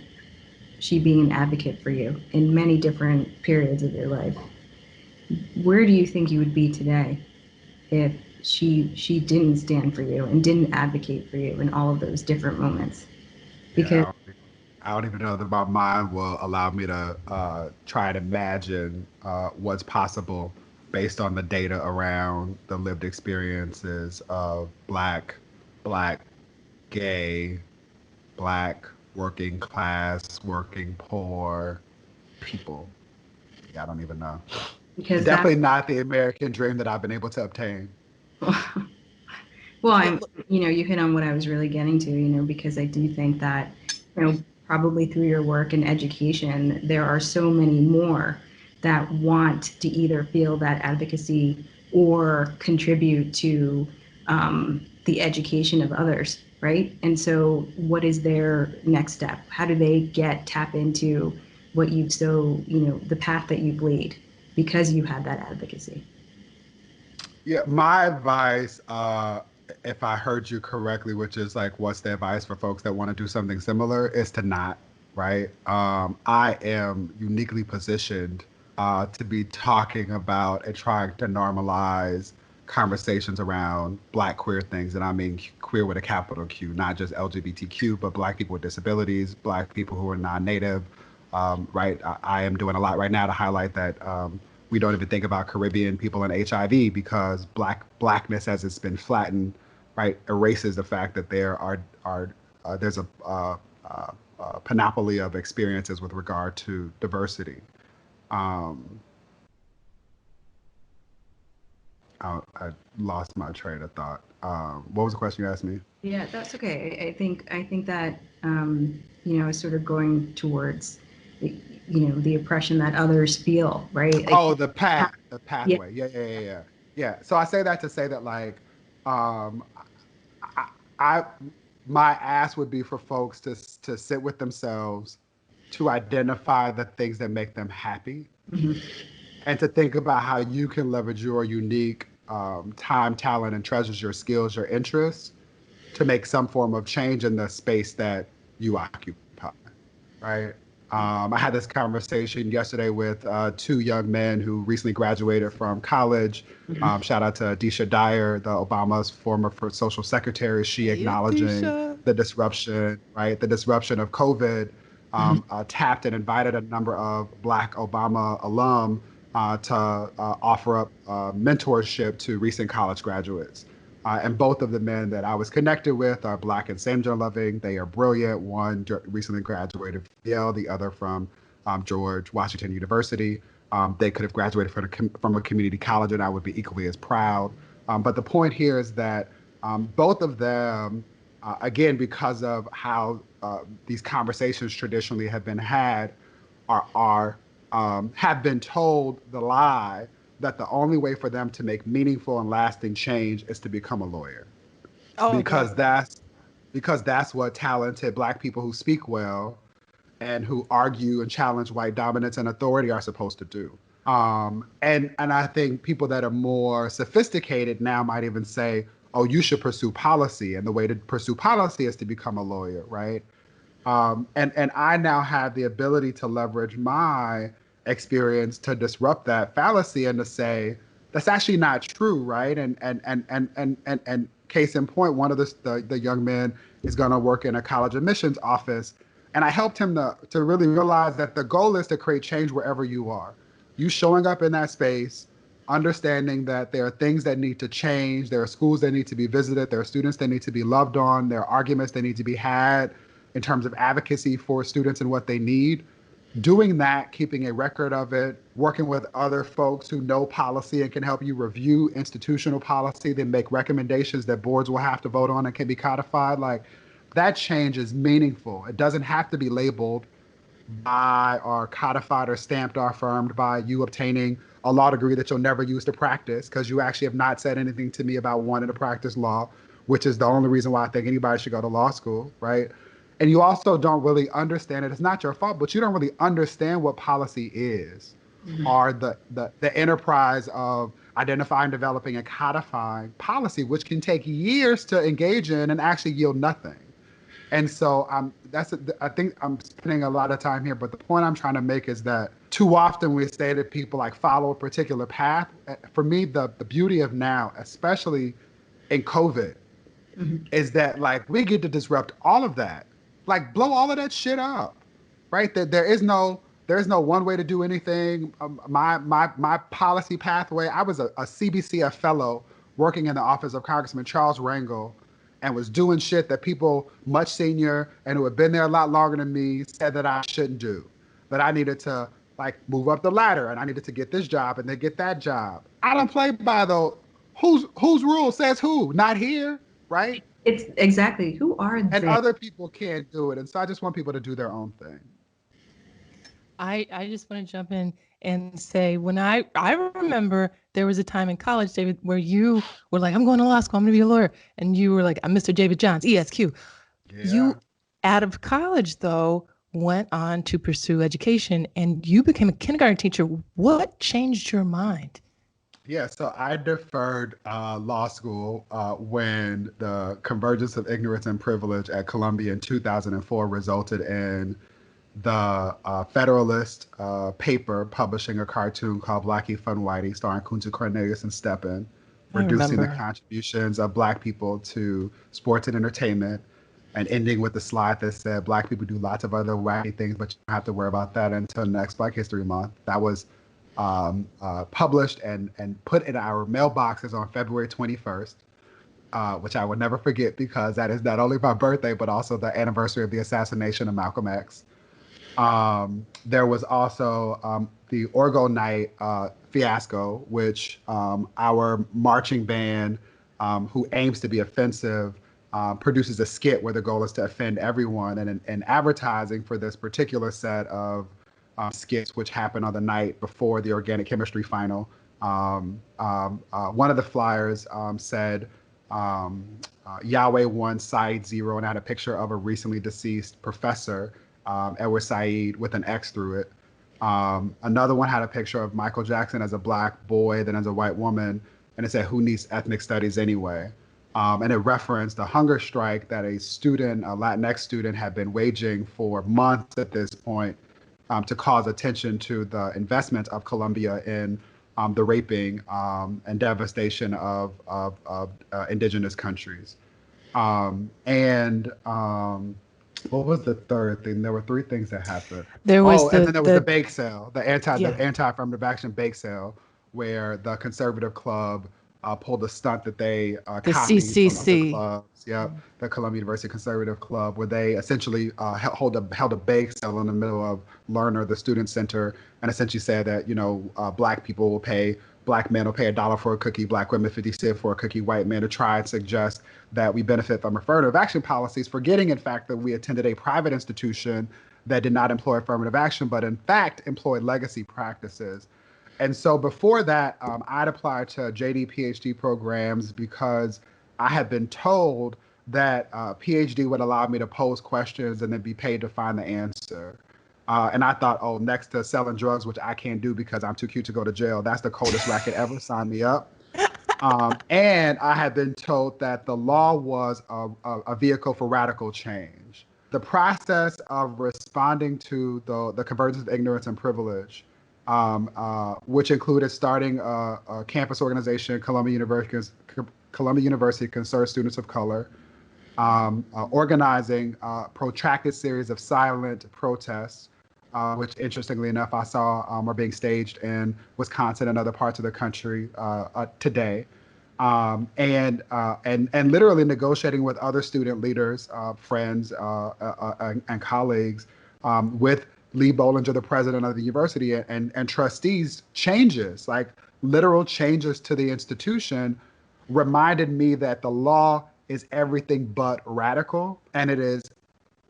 she being an advocate for you in many different periods of your life. Where do you think you would be today if she didn't stand for you and didn't advocate for you in all of those different moments? Because Yeah, I don't even know that my mind will allow me to try and imagine what's possible based on the data around the lived experiences of black, gay, black, working class, working poor people. Yeah, I don't even know. because that's Definitely not the American dream that I've been able to obtain. well, I'm, Look, you hit on what I was really getting to, because I do think that, probably through your work in education, there are so many more that want to either feel that advocacy or contribute to the education of others. right? And so what is their next step? How do they tap into what you've the path that you've laid because you had that advocacy? Yeah, my advice, if I heard you correctly, which is like, what's the advice for folks that want to do something similar, is to not, right? I am uniquely positioned to be talking about and trying to normalize conversations around Black queer things. And I mean queer with a capital Q, not just LGBTQ, but Black people with disabilities, Black people who are non-native, right? I am doing a lot right now to highlight that we don't even think about Caribbean people and HIV because blackness, as it's been flattened, right, erases the fact that there's a panoply of experiences with regard to diversity. Um, I lost my train of thought. What was the question you asked me? Yeah, that's okay. I think that sort of going towards the oppression that others feel, right? Like, Oh, the yeah. pathway. Yeah. So I say that to say that like, um, I, I my ask would be for folks to sit with themselves, to identify the things that make them happy, Mhm. and to think about how you can leverage your unique time, talent, and treasures, your skills, your interests, to make some form of change in the space that you occupy, right? I had this conversation yesterday with two young men who recently graduated from college. Mhm. Shout out to Disha Dyer, the Obama's former social secretary. She Hey, acknowledging Atisha. the disruption, right? The disruption of COVID, Mhm. tapped and invited a number of Black Obama alum to offer up mentorship to recent college graduates. And both of the men that I was connected with are Black and same gender loving. They are brilliant. One recently graduated from Yale, the other from George Washington University. They could have graduated from a community college, and I would be equally as proud. But the point here is that both of them, again, because of how these conversations traditionally have been had, are have been told the lie that the only way for them to make meaningful and lasting change is to become a lawyer, Oh, because God. that's what talented Black people who speak well and who argue and challenge white dominance and authority are supposed to do. And I think people that are more sophisticated now might even say, "Oh, you should pursue policy," and the way to pursue policy is to become a lawyer, right? And I now have the ability to leverage my experience to disrupt that fallacy and to say that's actually not true, right? And case in point, one of the young men is going to work in a college admissions office, and I helped him to really realize that the goal is to create change wherever you are. You showing up in that space, understanding that there are things that need to change, there are schools that need to be visited, there are students that need to be loved on, there are arguments that need to be had in terms of advocacy for students and what they need. Doing that, keeping a record of it, working with other folks who know policy and can help you review institutional policy, then make recommendations that boards will have to vote on and can be codified. Like, that change is meaningful. It doesn't have to be labeled by or codified or stamped or affirmed by you obtaining a law degree that you'll never use to practice, because you actually have not said anything to me about wanting to practice law, which is the only reason why I think anybody should go to law school, right? And you also don't really understand it. It's not your fault, but you don't really understand what policy is, Mhm. or the enterprise of identifying, developing, and codifying policy, which can take years to engage in and actually yield nothing. And so I think I'm spending a lot of time here, but the point I'm trying to make is that too often we say to people like follow a particular path. For me, the beauty of now, especially in COVID, Mhm. is that like we get to disrupt all of that, like blow all of that shit up, right? That there is no one way to do anything. My policy pathway. I was a CBCF fellow working in the office of Congressman Charles Rangel, and was doing shit that people much senior and who had been there a lot longer than me said that I shouldn't do. That I needed to like move up the ladder and I needed to get this job and then get that job. I don't play by the whose rule says who, not here, right? It's exactly who are And they? other people can't do it. And so I just want people to do their own thing. I just want to jump in and say when I remember there was a time in college, David, where you were like, I'm going to law school, I'm going to be a lawyer. And you were like, I'm Mr. David Johns, ESQ. Yeah. You, out of college, though, went on to pursue education and you became a kindergarten teacher. What changed your mind? Yeah, so I deferred law school when the convergence of ignorance and privilege at Columbia in 2004 resulted in the Federalist paper publishing a cartoon called Blackie Fun Whitey, starring Kunta Cornelius and Steppen, I reducing the remember. contributions of Black people to sports and entertainment, and ending with the slide that said, Black people do lots of other wacky things, but you don't have to worry about that until next Black History Month. That was published and put in our mailboxes on February 21st. Which I will never forget because that is not only my birthday, but also the anniversary of the assassination of Malcolm X. There was also the Orgo Night fiasco, which our marching band, who aims to be offensive, produces a skit where the goal is to offend everyone. And in advertising for this particular set of skits, which happened on the night before the organic chemistry final, one of the flyers said, Yahweh 1, Side 0, and I had a picture of a recently deceased professor, Edward Said, with an X through it. Another one had a picture of Michael Jackson as a Black boy, then as a white woman, and it said, who needs ethnic studies anyway? And it referenced a hunger strike that a student, a Latinx student, had been waging for months at this point, to cause attention to the investment of Colombia in the raping and devastation of indigenous countries. And what was the third thing? There were three things that happened. There was Oh, and then there was the the bake sale, the yeah, anti-affirmative action bake sale, where the conservative club pulled a stunt that they the copied from other CCC. clubs. Yep, the Columbia University Conservative Club, where they essentially held a bake sale in the middle of Lerner, the student center, and essentially said that Black people will pay. Black men will pay $1 for a cookie, Black women 50 cents for a cookie, white men, to try and suggest that we benefit from affirmative action policies, forgetting, in fact, that we attended a private institution that did not employ affirmative action, but in fact employed legacy practices. And so before that, I'd applied to JD PhD programs because I had been told that PhD would allow me to pose questions and then be paid to find the answer. And I thought, oh, next to selling drugs, which I can't do because I'm too cute to go to jail, that's the coldest racket ever. Sign me up. And I had been told that the law was a vehicle for radical change. The process of responding to the convergence of ignorance and privilege, which included starting a campus organization, Columbia University Concerned Students of Color, organizing a protracted series of silent protests, which interestingly enough I saw are being staged in Wisconsin and other parts of the country today, and literally negotiating with other student leaders, friends, and colleagues, with Lee Bollinger, the president of the university, and trustees, changes, like literal changes to the institution, reminded me that the law is everything but radical, and it is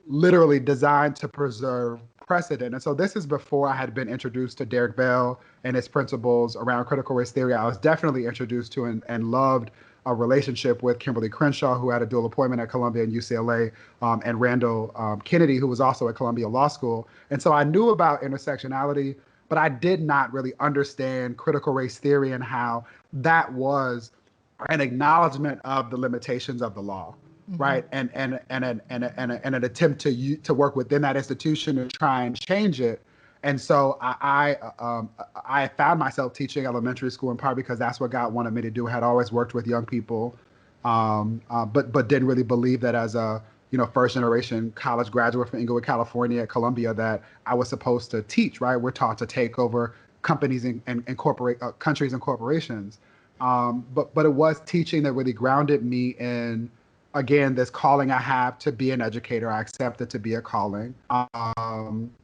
literally designed to preserve precedent. And so this is before I had been introduced to Derek Bell and his principles around critical race theory. I was definitely introduced to and loved a relationship with Kimberly Crenshaw, who had a dual appointment at Columbia and UCLA, and Randall Kennedy, who was also at Columbia Law School. And so I knew about intersectionality, but I did not really understand critical race theory and how that was an acknowledgement of the limitations of the law, Mm-hmm. right? And an attempt to work within that institution and try and change it. And so I found myself teaching elementary school in part because that's what God wanted me to do. I had always worked with young people, but didn't really believe that as a first generation college graduate from Inglewood, California, at Columbia, that I was supposed to teach. Right? We're taught to take over companies and corporate countries and corporations. But it was teaching that really grounded me in, again, this calling I have to be an educator. I accept it to be a calling.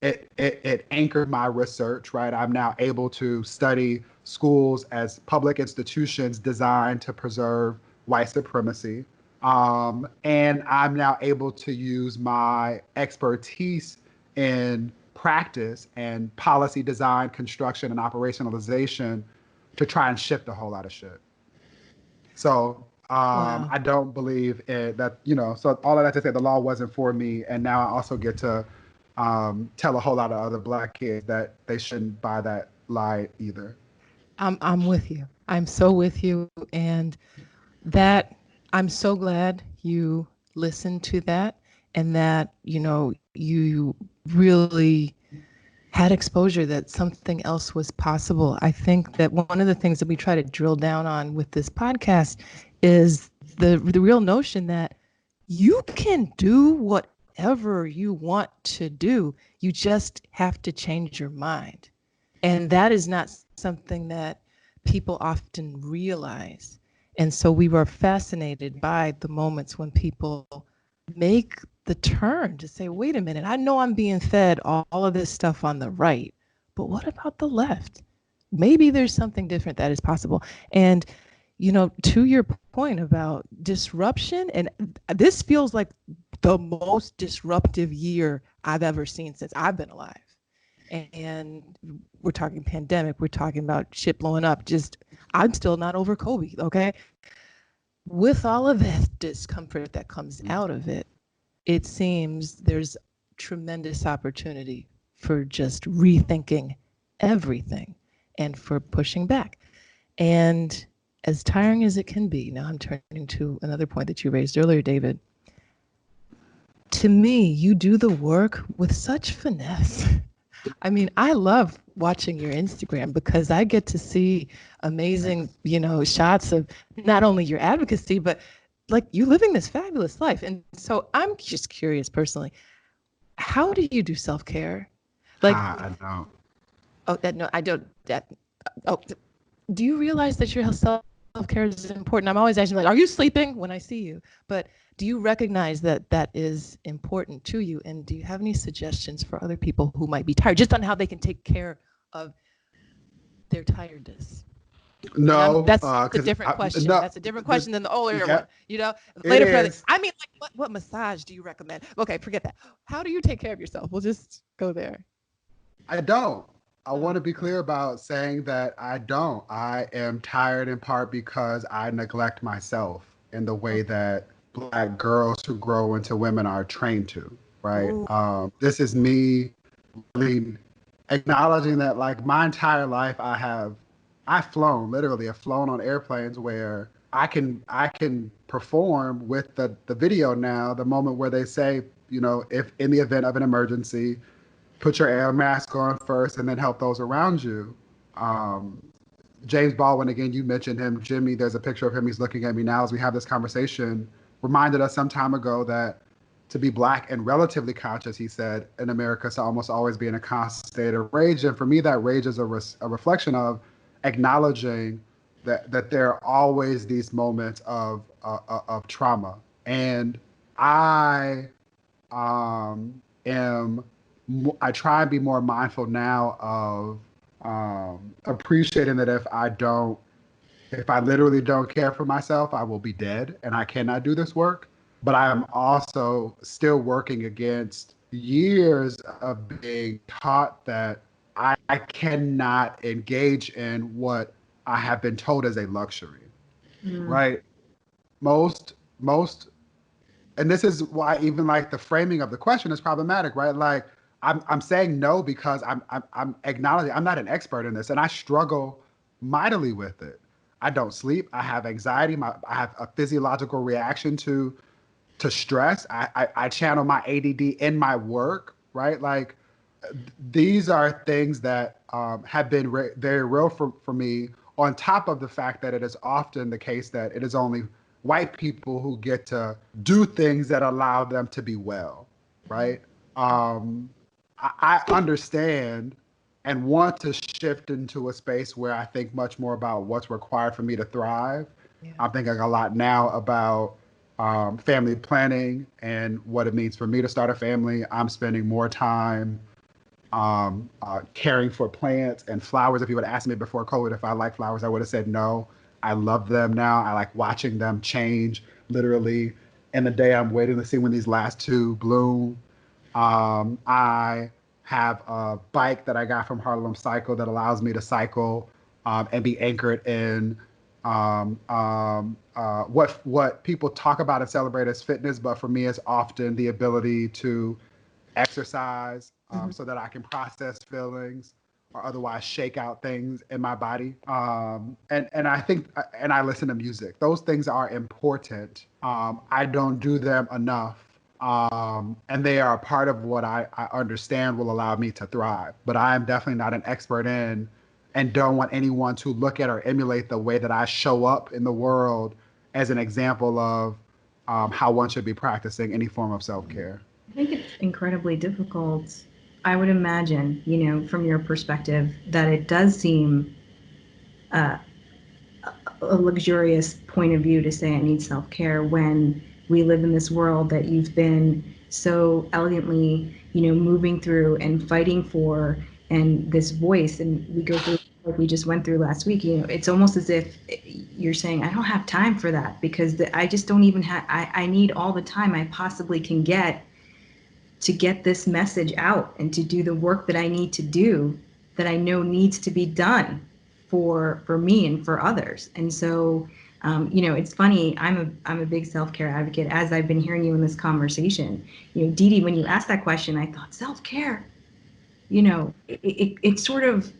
It anchored my research, right? I'm now able to study schools as public institutions designed to preserve white supremacy. And I'm now able to use my expertise in practice and policy design, construction, and operationalization to try and shift a whole lot of shit. So Wow. I don't believe it, that, so all of that to say the law wasn't for me. And now I also get to tell a whole lot of other Black kids that they shouldn't buy that lie either. I'm with you. I'm so with you. And that I'm so glad you listened to that and that, you really had exposure that something else was possible. I think that one of the things that we try to drill down on with this podcast is the real notion that you can do whatever you want to do. You just have to change your mind. And that is not something that people often realize. And so we were fascinated by the moments when people make the turn to say, wait a minute, I know I'm being fed all of this stuff on the right, but what about the left? Maybe there's something different that is possible. And, to your point about disruption, and this feels like the most disruptive year I've ever seen since I've been alive. And we're talking pandemic, we're talking about shit blowing up. I'm still not over Kobe, okay? With all of that discomfort that comes out of it, it seems there's tremendous opportunity for just rethinking everything and for pushing back. And as tiring as it can be, now I'm turning to another point that you raised earlier, David. To me, you do the work with such finesse. I mean, I love watching your Instagram because I get to see amazing, shots of not only your advocacy, but like you living this fabulous life. And so I'm just curious personally, how do you do self-care? Like, I don't. oh, that no, I don't. That oh, do you realize that your self-care is important? I'm always asking, like, are you sleeping when I see you? But do you recognize that that is important to you? And do you have any suggestions for other people who might be tired, just on how they can take care of their tiredness? No, That's a because different question. no, That's a different question than the earlier yeah, one. it Later for other. is. I mean, like, what massage do you recommend? Okay, forget that. How do you take care of yourself? We'll just go there. I don't. I want Oh, to be clear about saying that I don't. I am tired in part because I neglect myself in the way okay. that Black girls who grow into women are trained to, right? Ooh, This is me really acknowledging that, like, my entire life I've flown, literally, I've flown on airplanes where I can perform with the video now, the moment where they say, if in the event of an emergency, put your air mask on first and then help those around you. Um, James Baldwin, again, you mentioned him. Jimmy, there's a picture of him. He's looking at me now as we have this conversation. Reminded us some time ago that to be Black and relatively conscious, he said, in America, to almost always be in a constant state of rage. And for me, that rage is a reflection of acknowledging that there are always these moments of trauma. And I am I try and be more mindful now of appreciating that if I literally don't care for myself, I will be dead and I cannot do this work. But I am also still working against years of being taught that I cannot engage in what I have been told as a luxury, Mm. right? Most and this is why even like the framing of the question is problematic, right? Like I'm saying no because I'm acknowledging I'm not an expert in this and I struggle mightily with it. I don't sleep. I have anxiety. I have a physiological reaction to stress. I channel my ADD in my work, right? Like these are things that have been very real for me, on top of the fact that it is often the case that it is only white people who get to do things that allow them to be well, right? Um, I understand and want to shift into a space where I think much more about what's required for me to thrive. yeah. I'm thinking a lot now about family planning and what it means for me to start a family. I'm spending more time caring for plants and flowers. If you would ask me before COVID if I like flowers, I would have said no. I love them now. I like watching them change literally. In the day, I'm waiting to see when these last two bloom. I have a bike that I got from Harlem Cycle that allows me to cycle and be anchored in what people talk about and celebrate as fitness, but for me, it's often the ability to exercise so that I can process feelings or otherwise shake out things in my body. And I think, and I listen to music. Those things are important. I don't do them enough. And they are a part of what I understand will allow me to thrive. But I am definitely not an expert in and don't want anyone to look at or emulate the way that I show up in the world as an example of how one should be practicing any form of self-care. I think it's incredibly difficult. I would imagine, from your perspective, that it does seem uh, a luxurious point of view to say I need self-care when we live in this world that you've been so elegantly, moving through and fighting for, and this voice, and we go through like we just went through last week. It's almost as if you're saying I don't have time for that because I just don't even have. I need all the time I possibly can get to get this message out and to do the work that I need to do that I know needs to be done for me and for others. And so, it's funny. I'm a big self-care advocate. As I've been hearing you in this conversation, Dee Dee, when you asked that question, I thought self-care. It's sort of,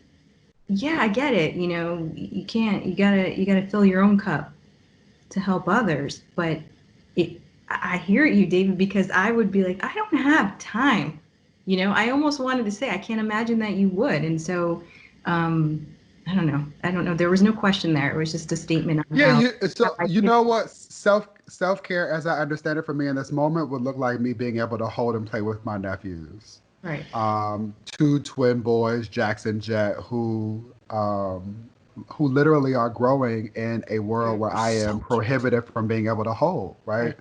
yeah, I get it. You can't. You gotta fill your own cup to help others. But it, I hear you, David, because I would be like, I don't have time. I almost wanted to say, I can't imagine that you would. And so, I don't know. I don't know. There was no question there. It was just a statement on Yeah, how so I you feel. know what self-care as I understand it for me in this moment would look like me being able to hold and play with my nephews. Right. Two twin boys, Jackson Jet, who literally are growing in a world where I am So cute. prohibited from being able to hold, right?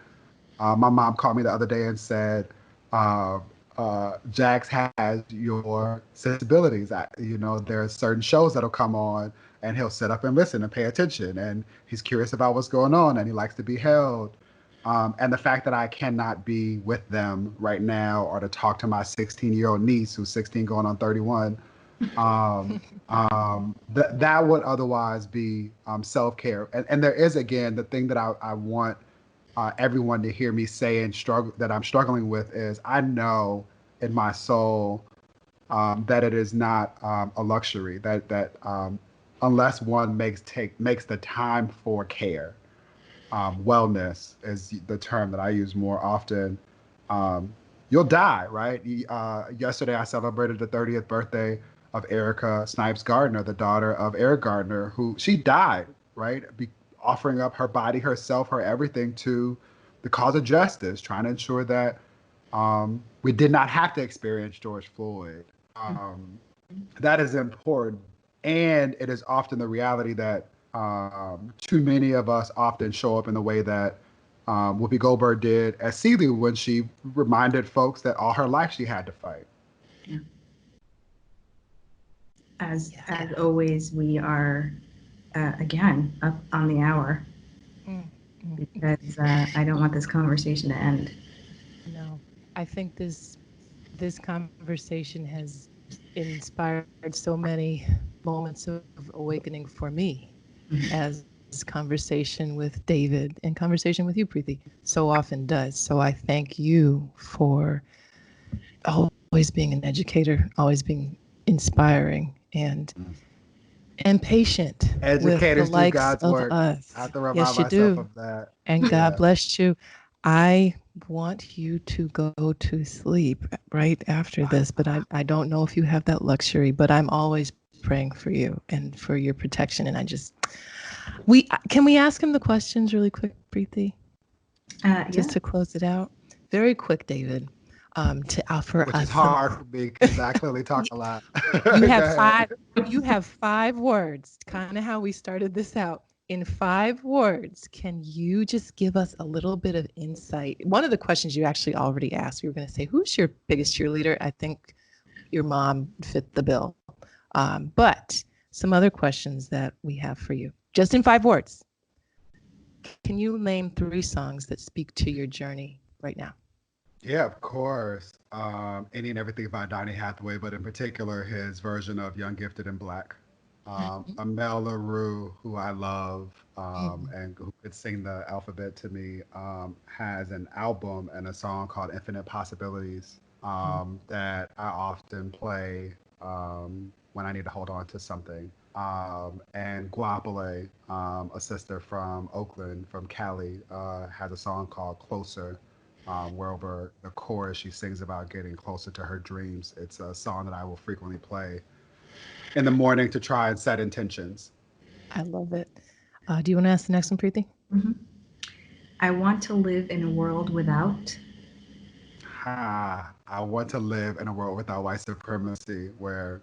Right. My mom called me the other day and said, uh, Jax has your sensibilities. There are certain shows that'll come on and he'll sit up and listen and pay attention. And he's curious about what's going on and he likes to be held. And the fact that I cannot be with them right now or to talk to my 16-year-old niece who's 16 going on 31, that would otherwise be self-care. And there is, again, the thing that I want everyone to hear me say and struggle that I'm struggling with is I know in my soul that it is not a luxury that unless one makes the time for care. Wellness is the term that I use more often. Um, you'll die, right? Yesterday I celebrated the 30th birthday of Erica Snipes Gardner, the daughter of Eric Gardner, who she died, right? Offering up her body, herself, her everything to the cause of justice, trying to ensure that we did not have to experience George Floyd. That is important. And it is often the reality that too many of us often show up in the way that Whoopi Goldberg did as Celie when she reminded folks that all her life she had to fight. Yeah. As always, we are again up on the hour because I don't want this conversation to end. No, I think this conversation has inspired so many moments of awakening for me, as conversation with David and conversation with you, Preeti, so often does. So I thank you for always being an educator, always being inspiring and patient with the Educators do likes God's of work. I us. have to remind Yes, you myself do. of that. And God Yeah. bless you. I want you to go to sleep right after this, but I don't know if you have that luxury, but I'm always praying for you and for your protection. And can we ask him the questions really quick, Preeti? Just Yeah. to close it out. Very quick, David. To offer Which is us some. hard for me because I clearly talk a lot. You Go have ahead. five words, kind of how we started this out. In 5 words, can you just give us a little bit of insight? One of the questions you actually already asked, we were going to say, who's your biggest cheerleader? I think your mom fit the bill. But some other questions that we have for you, just in 5 words. Can you name 3 songs that speak to your journey right now? Yeah, of course. Any and Everything by Donny Hathaway, but in particular his version of Young, Gifted, and Black. Amel LaRue, who I love Mhm. and who could sing the alphabet to me, has an album and a song called Infinite Possibilities that I often play when I need to hold on to something. And Guapole, a sister from Oakland, from Cali, has a song called Closer, where over the chorus she sings about getting closer to her dreams. It's a song that I will frequently play in the morning to try and set intentions. I love it. Do you want to ask the next one, Preeti? Mhm. I want to live in a world without. I want to live in a world without white supremacy where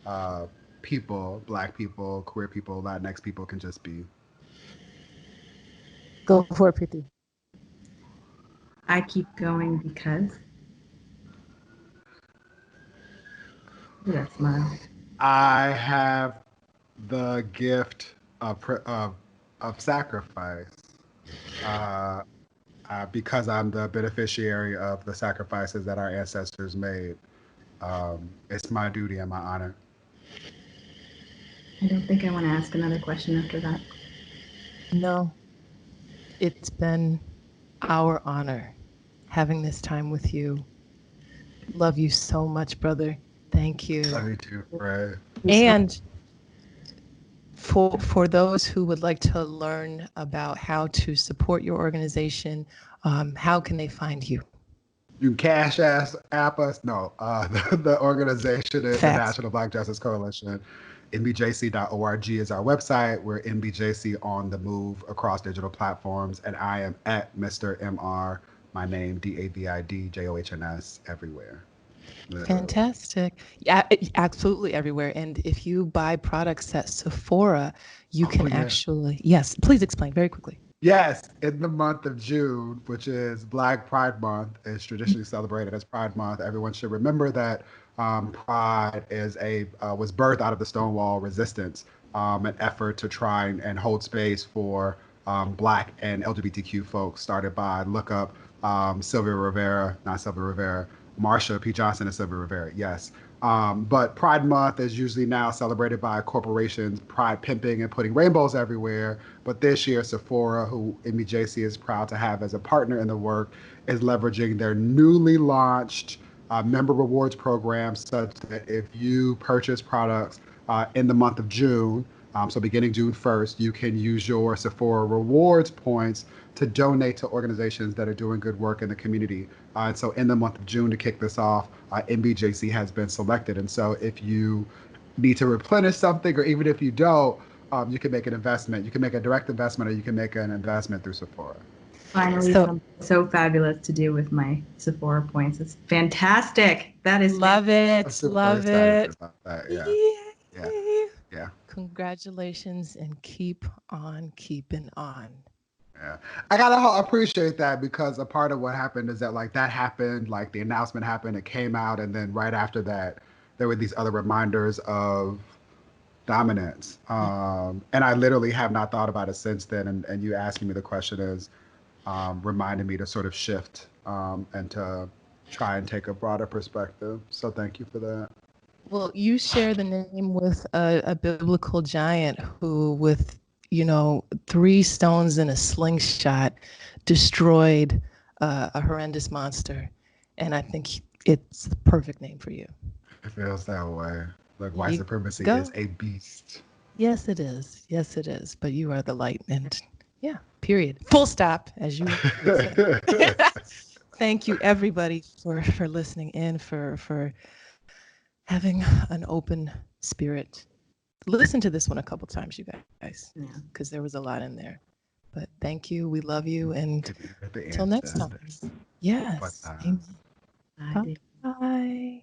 uh, people, black people, queer people, Latinx people can just be. Go for it, Preeti. I keep going because. Look at that smile. I have the gift of sacrifice uh, because I'm the beneficiary of the sacrifices that our ancestors made. It's my duty and my honor. I don't think I want to ask another question after that. No, it's been our honor having this time with you. Love you so much, brother. Thank you. Love you too, Fred. And for those who would like to learn about how to support your organization, how can they find you? You can app us. No, the organization is the Facts. National Black Justice Coalition. NBJC.org is our website. We're NBJC on the move across digital platforms. And I am at Mr. MR, my name, DAVIDJOHNS, everywhere. Literally. Fantastic. Yeah, absolutely everywhere. And if you buy products at Sephora, you Oh, can yeah. actually, yes, please explain very quickly. Yes, in the month of June, which is Black Pride Month, is traditionally celebrated as Pride Month. Everyone should remember that Pride is a was birthed out of the Stonewall Resistance, an effort to try and hold space for Black and LGBTQ folks. Started by look up Sylvia Rivera, not Sylvia Rivera, Marsha P. Johnson and Sylvia Rivera. Yes. But Pride Month is usually now celebrated by corporations, pride pimping and putting rainbows everywhere. But this year, Sephora, who MBJC is proud to have as a partner in the work, is leveraging their newly launched member rewards program such that if you purchase products in the month of June, so beginning June 1st, you can use your Sephora rewards points to donate to organizations that are doing good work in the community. And so in the month of June to kick this off, MBJC has been selected. And so if you need to replenish something, or even if you don't, you can make an investment. You can make a direct investment, or you can make an investment through Sephora. Finally, So something so fabulous to do with my Sephora points. It's fantastic. That is love I'm it. super Love excited it. about that. Yeah, yeah, Yay. yeah. Congratulations and keep on keeping on. Yeah, I gotta appreciate that because a part of what happened is that like that happened, like the announcement happened, it came out, and then right after that, there were these other reminders of dominance. And I literally have not thought about it since then. And you asking me the question is reminding me to sort of shift and to try and take a broader perspective. So thank you for that. Well, you share the name with a biblical giant who, with, 3 stones and a slingshot, destroyed a horrendous monster. And I think it's the perfect name for you. It feels that way. Like white You supremacy is go. a beast. Yes, it is. Yes, it is. But you are the light. And yeah, period. Full stop, as you would say. Thank you, everybody, for listening in, for having an open spirit. Listen to this one a couple times, you guys, yeah. because there was a lot in there. But thank you. We love you. And The till next time. ancestors. What Yes. time? Amen. I did. Bye.